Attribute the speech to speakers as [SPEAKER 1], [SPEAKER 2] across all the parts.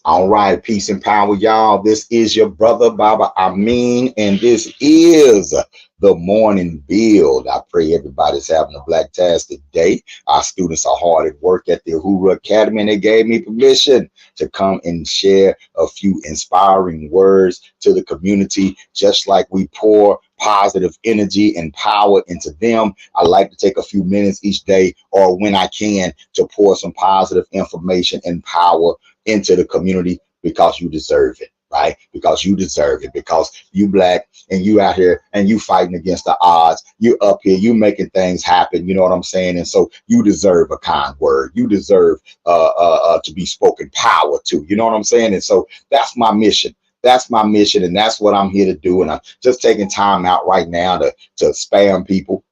[SPEAKER 1] All right, peace and power, y'all. This is your brother, Baba Amin, and this is the morning build. I pray everybody's having a blacktastic day. Our students are hard at work at the Uhuru Academy, and they gave me permission to come and share a few inspiring words to the community, just like we pour positive energy and power into them. I like to take a few minutes each day, or when I can, to pour some positive information and power into the community, because you deserve it, right? Because you deserve it, because you black and you out here and you fighting against the odds. You up here, you making things happen. You know what I'm saying? And so you deserve a kind word. You deserve to be spoken power to. You know what I'm saying? And so that's my mission. That's my mission, and that's what I'm here to do. And I'm just taking time out right now to spam people.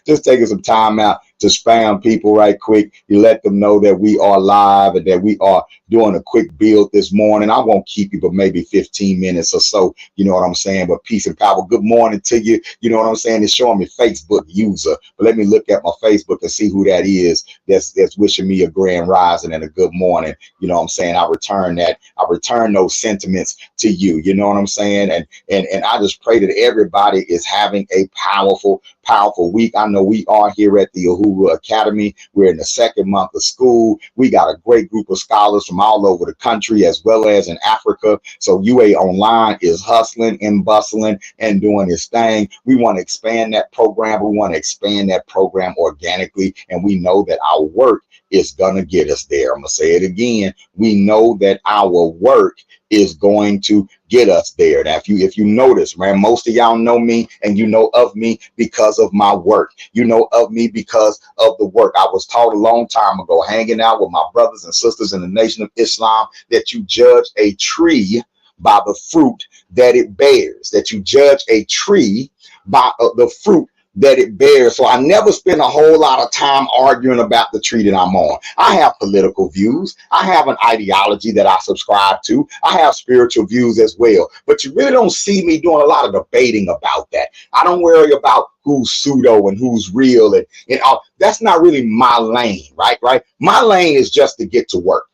[SPEAKER 1] Just taking some time out to spam people right quick. You let them know that we are live and that we are doing a quick build this morning. I won't keep you but maybe 15 minutes or so. You know what I'm saying? But peace and power. Good morning to you. You know what I'm saying? It's showing me Facebook user. But let me look at my Facebook and see who that is that's wishing me a grand rising and a good morning. You know what I'm saying? I return that. I return those sentiments to you. You know what I'm saying? And I just pray that everybody is having a powerful week. I know we are here at the Uhuru Academy. We're in the second month of school. We got a great group of scholars from all over the country as well as in Africa. So UA Online is hustling and bustling and doing its thing. We want to expand that program. We want to expand that program organically. And we know that our work is going to get us there. I'm going to say it again. We know that our work is going to get us there. Now, if you notice, man, most of y'all know me, and you know of me because of my work. You know of me because of the work. I was taught a long time ago, hanging out with my brothers and sisters in the Nation of Islam, that you judge a tree by the fruit that it bears. That you judge a tree by the fruit that it bears. So I never spend a whole lot of time arguing about the tree that I'm on. I have political views. I have an ideology that I subscribe to. I have spiritual views as well. But you really don't see me doing a lot of debating about that. I don't worry about who's pseudo and who's real and all. That's not really my lane, right? My lane is just to get to work.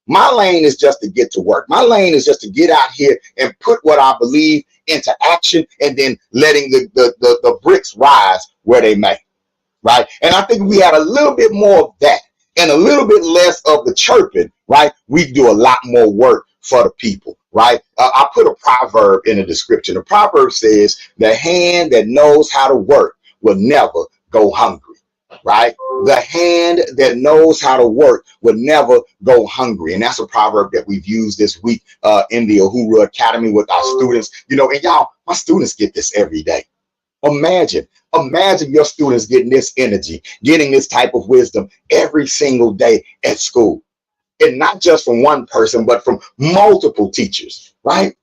[SPEAKER 1] My lane is just to get to work. My lane is just to get out here and put what I believe into action, and then letting the bricks rise where they may, right? And I think we had a little bit more of that and a little bit less of the chirping, right? We do a lot more work for the people, right? I put a proverb in the description. The proverb says, the hand that knows how to work will never go hungry. Right? The hand that knows how to work will never go hungry. And that's a proverb that we've used this week in the Uhuru Academy with our students. You know, and y'all, my students get this every day. Imagine your students getting this energy, getting this type of wisdom every single day at school. And not just from one person, but from multiple teachers, right?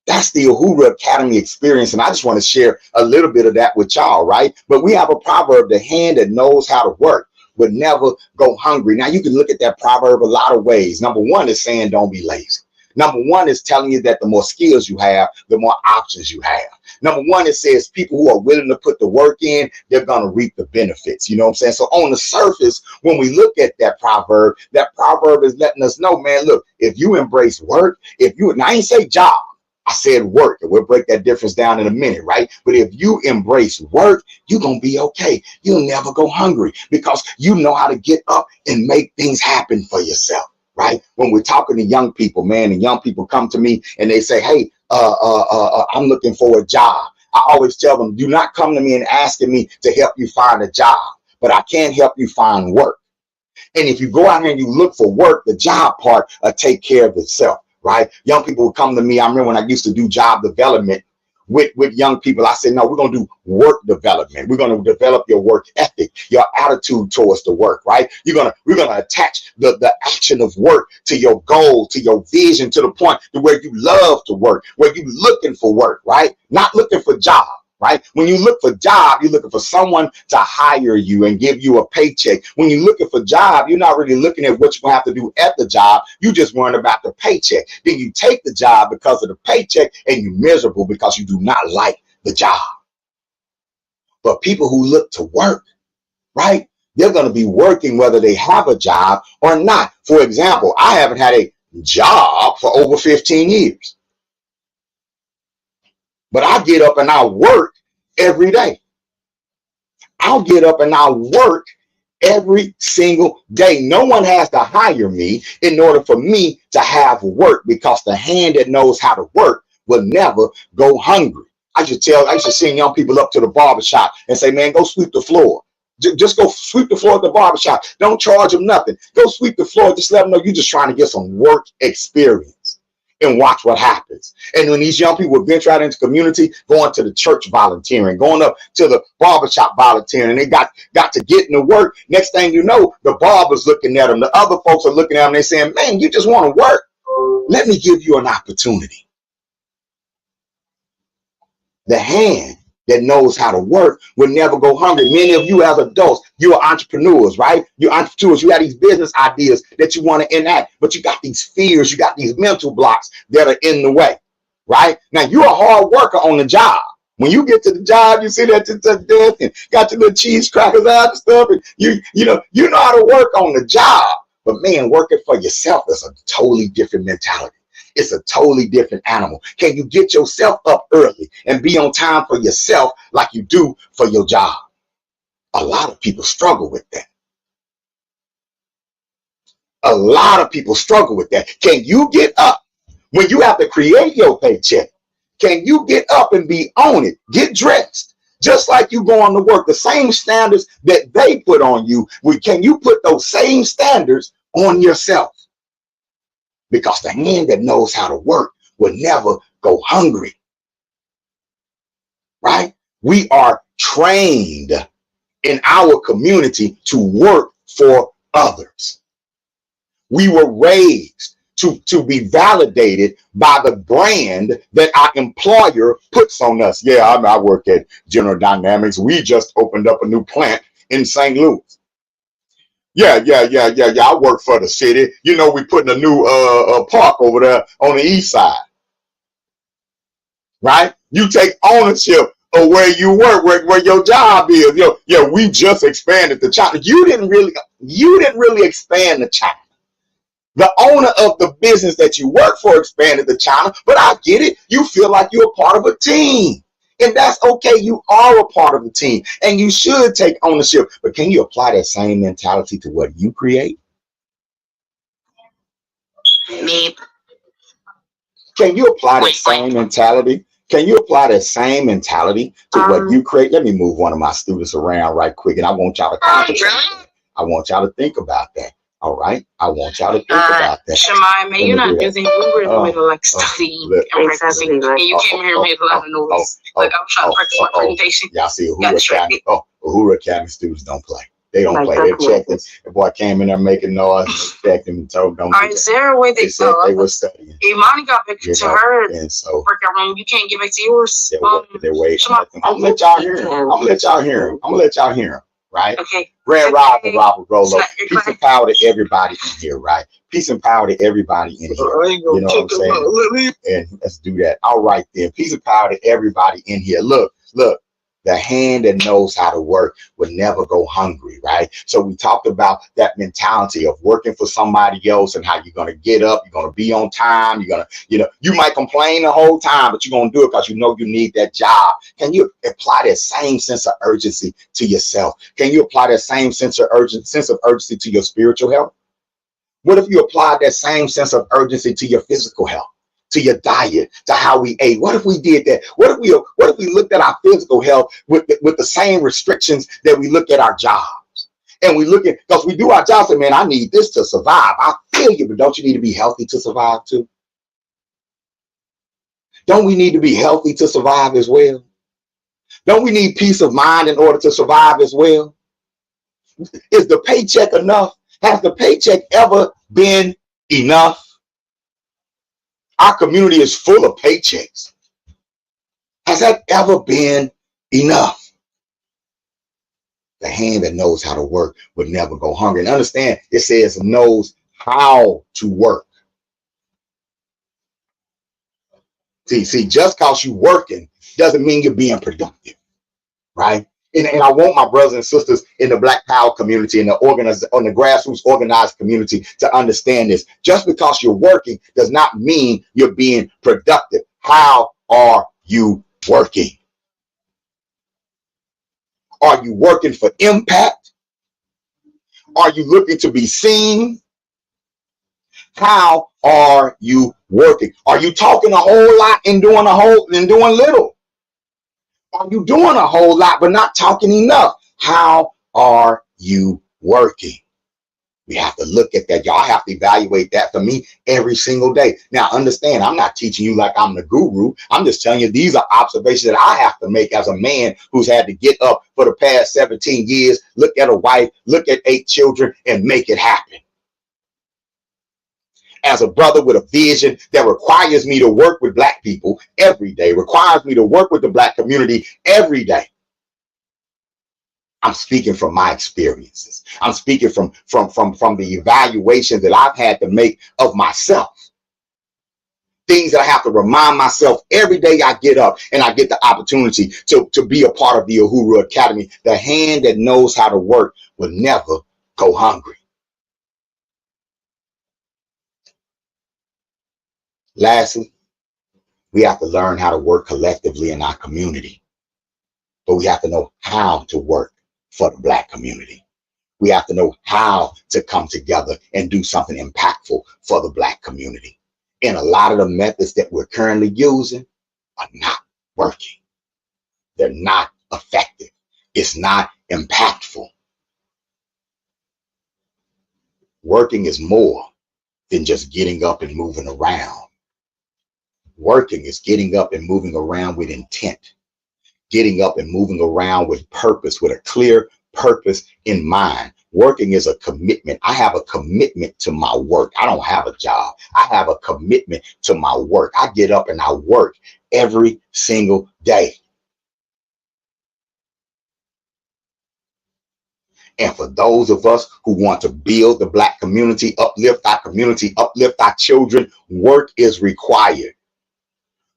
[SPEAKER 1] That's the Uhuru Academy experience, and I just want to share a little bit of that with y'all, right? But we have a proverb, the hand that knows how to work would never go hungry. Now, you can look at that proverb a lot of ways. Number one is saying don't be lazy. Number one is telling you that the more skills you have, the more options you have. Number one, it says people who are willing to put the work in, they're going to reap the benefits. You know what I'm saying? So on the surface, when we look at that proverb is letting us know, man, look, if you embrace work, and I ain't say job, I said work, and we'll break that difference down in a minute, right? But if you embrace work, you're going to be okay. You'll never go hungry because you know how to get up and make things happen for yourself, right? When we're talking to young people, man, and young people come to me and they say, hey, I'm looking for a job. I always tell them, do not come to me and asking me to help you find a job, but I can help you find work. And if you go out here and you look for work, the job part will take care of itself. Right? Young people would come to me. I remember when I used to do job development with young people, I said, no, we're going to do work development. We're going to develop your work ethic, your attitude towards the work, right? We're going to attach the action of work to your goal, to your vision, to the point to where you love to work, where you're looking for work, right? Not looking for job. Right? When you look for job, you're looking for someone to hire you and give you a paycheck. When you're looking for job, you're not really looking at what you're going to have to do at the job. You just worrying about the paycheck. Then you take the job because of the paycheck and you're miserable because you do not like the job. But people who look to work, right? They're going to be working whether they have a job or not. For example, I haven't had a job for over 15 years. But I get up and I work every day. I'll get up and I'll work every single day. No one has to hire me in order for me to have work, because the hand that knows how to work will never go hungry. I used to send young people up to the barbershop and say, man, go sweep the floor. Just go sweep the floor at the barbershop. Don't charge them nothing. Go sweep the floor. Just let them know you're just trying to get some work experience, and watch what happens. And when these young people venture out into community, going to the church volunteering, going up to the barbershop volunteering, and they got to get into work. Next thing you know, the barber's looking at them. The other folks are looking at them. They're saying, man, you just want to work. Let me give you an opportunity. The hand that knows how to work will never go hungry. Many of you as adults, you are entrepreneurs, right? You're entrepreneurs. You have these business ideas that you want to enact, but you got these fears, you got these mental blocks that are in the way, right? Now, you're a hard worker on the job. When you get to the job, you see that to death and got your little cheese crackers out and stuff, and you know how to work on the job. But man, working for yourself is a totally different mentality. It's a totally different animal. Can you get yourself up early and be on time for yourself like you do for your job? A lot of people struggle with that. A lot of people struggle with that. Can you get up when you have to create your paycheck? Can you get up and be on it? Get dressed. Just like you going to work, the same standards that they put on you, can you put those same standards on yourself? Because the hand that knows how to work will never go hungry, right? We are trained in our community to work for others. We were raised to be validated by the brand that our employer puts on us. Yeah, I work at General Dynamics. We just opened up a new plant in St. Louis. Yeah. I work for the city. You know, we putting a new park over there on the east side, right? You take ownership of where you work, where your job is. We just expanded to China. You didn't really expand to China. The owner of the business that you work for expanded to China, but I get it. You feel like you're a part of a team. And that's okay. You are a part of the team and you should take ownership. But can you apply that same mentality to what you create? Me. Can you apply that same mentality? Can you apply that same mentality to what you create? Let me move one of my students around right quick, and I want y'all to concentrate. I want y'all to think about that. All right, I want y'all to think about that.
[SPEAKER 2] Shemai, man, you're not using Uber in the way to like study and practicing, and you came here and made a lot of noise. Like I'm trying to practice my presentation.
[SPEAKER 1] Y'all see Uhuru Academy students don't play. They don't play. They checked it. The boy came in there making noise. They checked him and told them.
[SPEAKER 2] All right, is there a way they
[SPEAKER 1] said they were studying?
[SPEAKER 2] Imani got back to her
[SPEAKER 1] and so
[SPEAKER 2] workout room. You can't get back to yours.
[SPEAKER 1] They're waiting. I'm gonna let y'all hear him. I'm gonna let y'all hear him. Right?
[SPEAKER 2] Okay.
[SPEAKER 1] Grand Robert Rolo. Peace and power to everybody in here, right? Peace and power to everybody in here. You know what I'm saying? And let's do that. All right then. Peace and power to everybody in here. Look. The hand that knows how to work will never go hungry, right? So we talked about that mentality of working for somebody else and how you're going to get up, you're going to be on time, you're going to, you might complain the whole time, but you're going to do it because you know you need that job. Can you apply that same sense of urgency to yourself? Can you apply that same sense of urgency to your spiritual health? What if you applied that same sense of urgency to your physical health? To your diet, to how we ate? What if we did that? What if we looked at our physical health with the same restrictions that we look at our jobs? And we look at, because we do our jobs and man, I need this to survive. I feel you, but don't you need to be healthy to survive too? Don't we need to be healthy to survive as well? Don't we need peace of mind in order to survive as well? Is the paycheck enough? Has the paycheck ever been enough? Our community is full of paychecks. Has that ever been enough? The hand that knows how to work would never go hungry. And understand, it says knows how to work. See, just because you're working doesn't mean you're being productive, right? And I want my brothers and sisters in the Black Power community, in the on the grassroots organized community, to understand this. Just because you're working does not mean you're being productive. How are you working? Are you working for impact? Are you looking to be seen? How are you working? Are you talking a whole lot and doing little? Are you doing a whole lot but not talking enough? How are you working? We have to look at that. Y'all have to evaluate that for me every single day. Now, understand, I'm not teaching you like I'm the guru. I'm just telling you these are observations that I have to make as a man who's had to get up for the past 17 years, look at a wife, look at 8 children, and make it happen. As a brother with a vision that requires me to work with Black people every day, requires me to work with the Black community every day. I'm speaking from my experiences. I'm speaking from the evaluation that I've had to make of myself. Things that I have to remind myself every day I get up and I get the opportunity to be a part of the Uhuru Academy. The hand that knows how to work will never go hungry. Lastly, we have to learn how to work collectively in our community. But we have to know how to work for the Black community. We have to know how to come together and do something impactful for the Black community. And a lot of the methods that we're currently using are not working. They're not effective. It's not impactful. Working is more than just getting up and moving around. Working is getting up and moving around with intent. Getting up and moving around with purpose, with a clear purpose in mind. Working is a commitment. I have a commitment to my work. I don't have a job. I have a commitment to my work. I get up and I work every single day. And for those of us who want to build the Black community, uplift our children, work is required.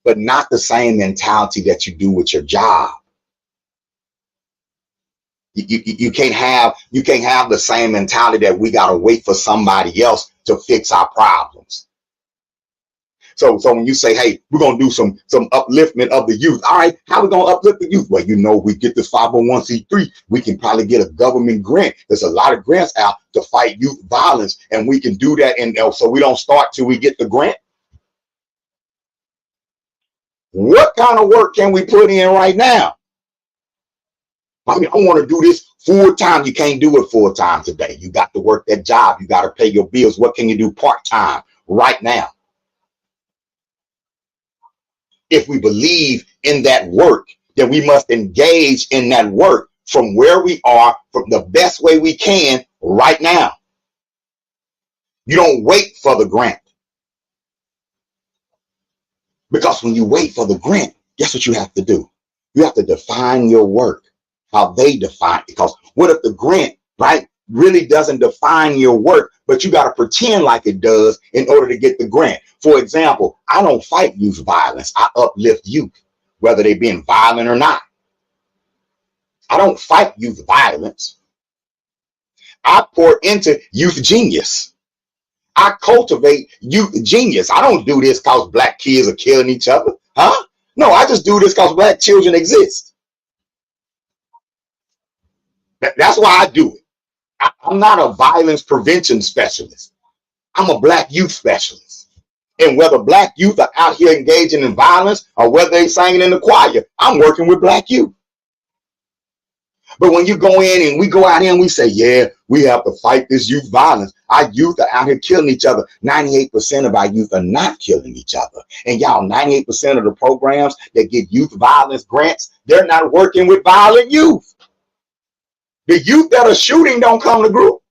[SPEAKER 1] But not the same mentality that you do with your job. You can't have the same mentality that we gotta wait for somebody else to fix our problems. So when you say, hey, we're gonna do some upliftment of the youth, all right, how we gonna uplift the youth? Well, we get this 501c3, we can probably get a government grant. There's a lot of grants out to fight youth violence, and we can do that, and so we don't start till we get the grant. What kind of work can we put in right now? I mean, I want to do this full time. You can't do it full time today. You got to work that job. You got to pay your bills. What can you do part time right now? If we believe in that work, then we must engage in that work from where we are, from the best way we can right now. You don't wait for the grant. Because when you wait for the grant, guess what you have to do? You have to define your work, how they define it. Because what if the grant, right, really doesn't define your work, but you got to pretend like it does in order to get the grant? For example, I don't fight youth violence. I uplift youth, whether they're being violent or not. I don't fight youth violence. I pour into youth genius. I cultivate youth genius. I don't do this because Black kids are killing each other. Huh? No, I just do this because Black children exist. That's why I do it. I'm not a violence prevention specialist. I'm a Black youth specialist. And whether Black youth are out here engaging in violence or whether they're singing in the choir, I'm working with Black youth. But when you go in and we go out here and we say, yeah, we have to fight this youth violence. Our youth are out here killing each other. 98% of our youth are not killing each other. And y'all, 98% of the programs that get youth violence grants, they're not working with violent youth. The youth that are shooting don't come to group.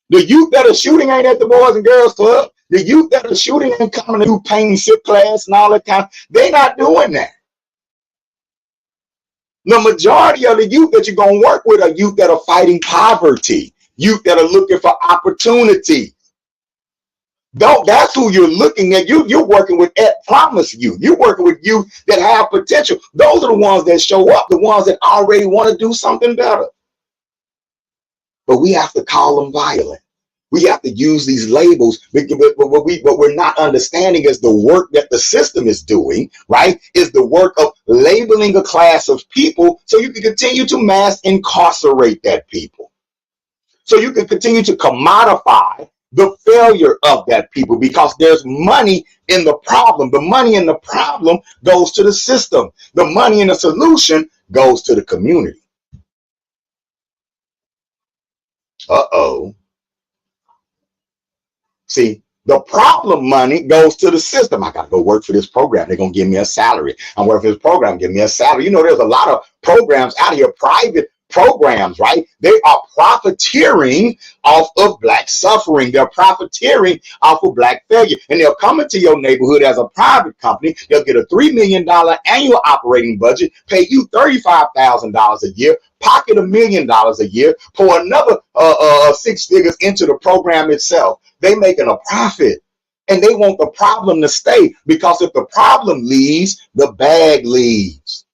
[SPEAKER 1] The youth that are shooting ain't at the Boys and Girls Club. The youth that are shooting ain't coming to do pain and sip class and all that kind of, they're not doing that. The majority of the youth that you're going to work with are youth that are fighting poverty, youth that are looking for opportunity. That's who you're looking at. You're working with at promise you. You're working with you that have potential. Those are the ones that show up, the ones that already want to do something better. But we have to call them violent. We have to use these labels, but what we're not understanding is the work that the system is doing, right? Is the work of labeling a class of people so you can continue to mass incarcerate that people. So you can continue to commodify the failure of that people because there's money in the problem. The money in the problem goes to the system. The money in the solution goes to the community. Uh-oh. See, the problem money goes to the system. I got to go work for this program. They're going to give me a salary. I'm working for this program, give me a salary. You know, there's a lot of programs out here, private programs, right? They are profiteering off of Black suffering. They're profiteering off of Black failure. And they'll come into your neighborhood as a private company. They'll get a $3 million annual operating budget, pay you $35,000 a year, pocket $1 million a year, pour another 6 figures into the program itself. They making a profit, and they want the problem to stay, because if the problem leaves, the bag leaves.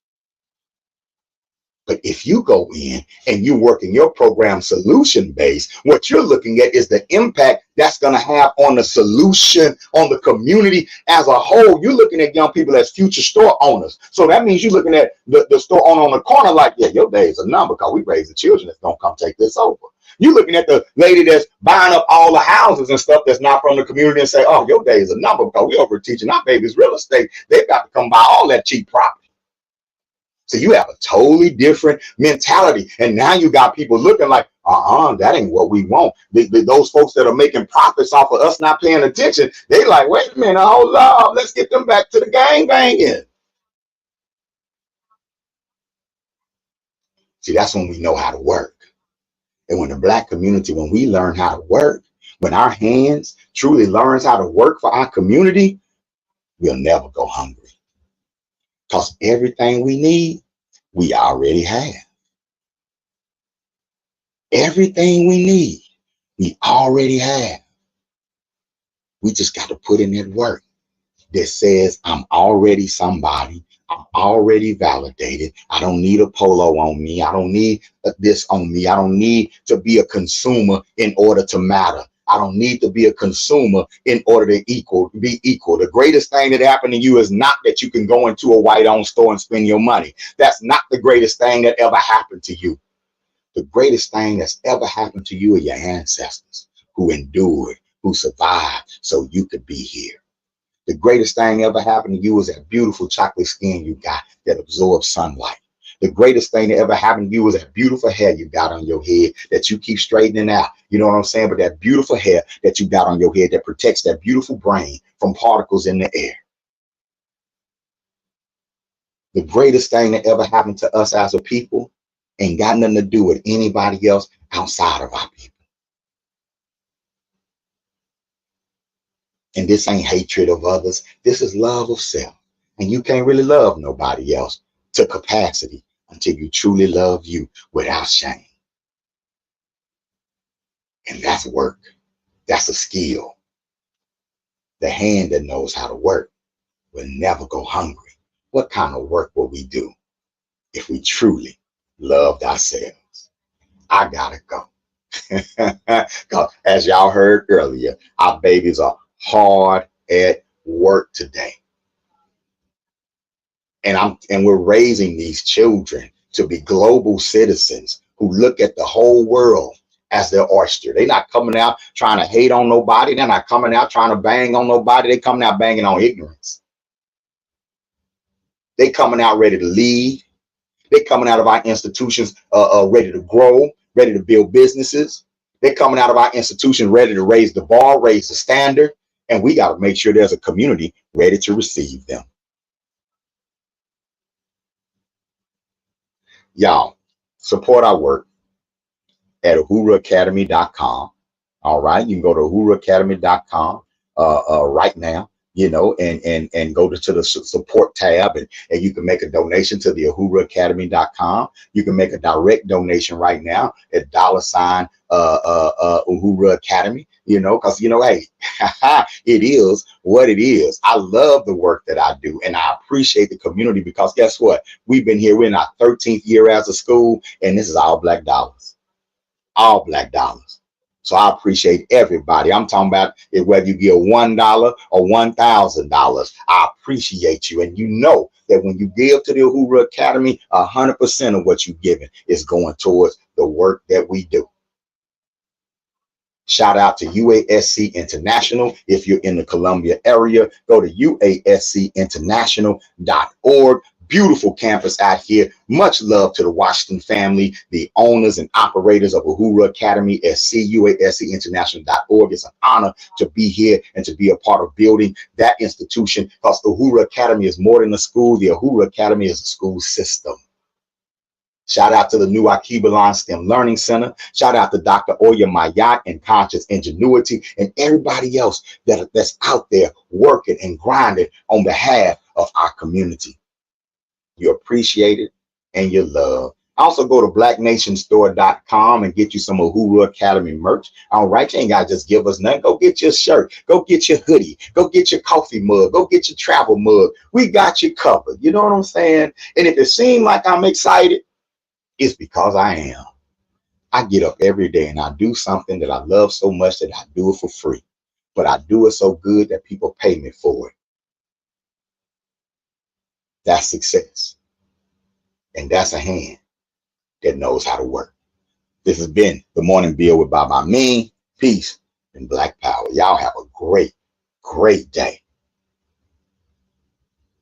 [SPEAKER 1] But if you go in and you work in your program solution base, what you're looking at is the impact that's going to have on the solution, on the community as a whole. You're looking at young people as future store owners. So that means you're looking at the store owner on the corner like, yeah, your days are numbered because we raise the children that's going to come take this over. You're looking at the lady that's buying up all the houses and stuff that's not from the community and say, oh, your days are numbered because we over teaching our babies real estate. They've got to come buy all that cheap property. So you have a totally different mentality. And now you got people looking like, that ain't what we want. Those folks that are making profits off of us not paying attention, they like, wait a minute, hold up, let's get them back to the gang banging. See, that's when we know how to work. And when the Black community, when we learn how to work, when our hands truly learns how to work for our community, we'll never go hungry. Because everything we need, we already have. Everything we need, we already have. We just got to put in that work that says, I'm already somebody. I'm already validated. I don't need a polo on me. I don't need this on me. I don't need to be a consumer in order to matter. I don't need to be a consumer in order to be equal. The greatest thing that happened to you is not that you can go into a white-owned store and spend your money. That's not the greatest thing that ever happened to you. The greatest thing that's ever happened to you are your ancestors who endured, who survived so you could be here. The greatest thing ever happened to you is that beautiful chocolate skin you got that absorbs sunlight. The greatest thing that ever happened to you is that beautiful hair you got on your head that you keep straightening out. You know what I'm saying? But that beautiful hair that you got on your head that protects that beautiful brain from particles in the air. The greatest thing that ever happened to us as a people ain't got nothing to do with anybody else outside of our people. And this ain't hatred of others. This is love of self. And you can't really love nobody else to capacity until you truly love you without shame. And that's work. That's a skill. The hand that knows how to work will never go hungry. What kind of work will we do if we truly loved ourselves? I gotta go. Because as y'all heard earlier, our babies are hard at work today. And we're raising these children to be global citizens who look at the whole world as their oyster. They're not coming out trying to hate on nobody. They're not coming out trying to bang on nobody. They're coming out banging on ignorance. They're coming out ready to lead. They're coming out of our institutions ready to grow, ready to build businesses. They're coming out of our institutions ready to raise the bar, raise the standard. And we got to make sure there's a community ready to receive them. Y'all, support our work at uhuraacademy.com. All right, you can go to uhuraacademy.com right now. you know, and go to the support tab, and you can make a donation to the uhuraacademy.com. You can make a direct donation right now at $ Uhura Academy, you know, because, you know, hey, it is what it is. I love the work that I do, and I appreciate the community, because guess what? We're in our 13th year as a school, and this is all black dollars, all black dollars. So I appreciate everybody. I'm talking about it, whether you give $1 or $1,000. I appreciate you. And you know that when you give to the Uhura Academy, 100% of what you're giving is going towards the work that we do. Shout out to UASC International. If you're in the Columbia area, go to uascinternational.org. Beautiful campus out here. Much love to the Washington family, the owners and operators of Uhura Academy at UASCinternational.org. It's an honor to be here and to be a part of building that institution, because the Uhura Academy is more than a school. The Uhura Academy is a school system. Shout out to the new Akibalan STEM Learning Center. Shout out to Dr. Oya Mayat and Conscious Ingenuity, and everybody else that's out there working and grinding on behalf of our community. You're appreciated and you're loved. Also, go to blacknationstore.com and get you some Uhura Academy merch. All right, you ain't got to just give us nothing. Go get your shirt. Go get your hoodie. Go get your coffee mug. Go get your travel mug. We got you covered. You know what I'm saying? And if it seems like I'm excited, it's because I am. I get up every day and I do something that I love so much that I do it for free. But I do it so good that people pay me for it. That's success. And that's a hand that knows how to work. This has been the Morning Bill with Baba Amin. Peace and Black Power. Y'all have a great, great day.